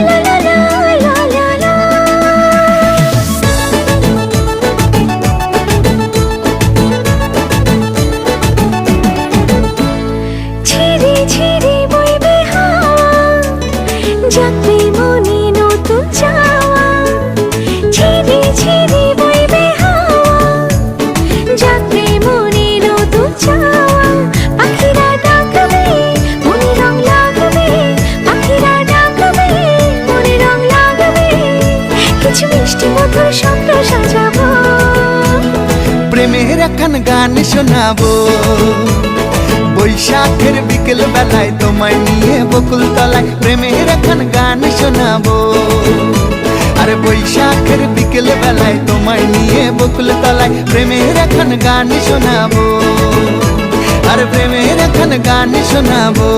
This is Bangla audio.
লা লা লা লা লা লা। ঝিরি ঝিরি বইবে হাওয়া, জাগবে মনে নতুন চাওয়া। ঝিরি ঝিরি বইবে হাওয়া, জাগবে মনে নতুন চাওয়া। পাখিরা ডাকবে, মনে রং লাগবে। পাখিরা ডাকবে, মনে রং লাগবে। কিছু মিষ্টি মধুর স্বপ্ন সাজাবো, প্রেমের এখন গান শোনাবো। বৈশাখের বিকেল বেলায় তোমায় নিয়ে বকুল তলায় প্রেমের এখন গান শোনাবো। আরে বৈশাখের বিকেল বেলায় তোমায় নিয়ে বকুল তলায় প্রেমের এখন গান শোনাবো। আর প্রেমের এখন গান শোনাবো।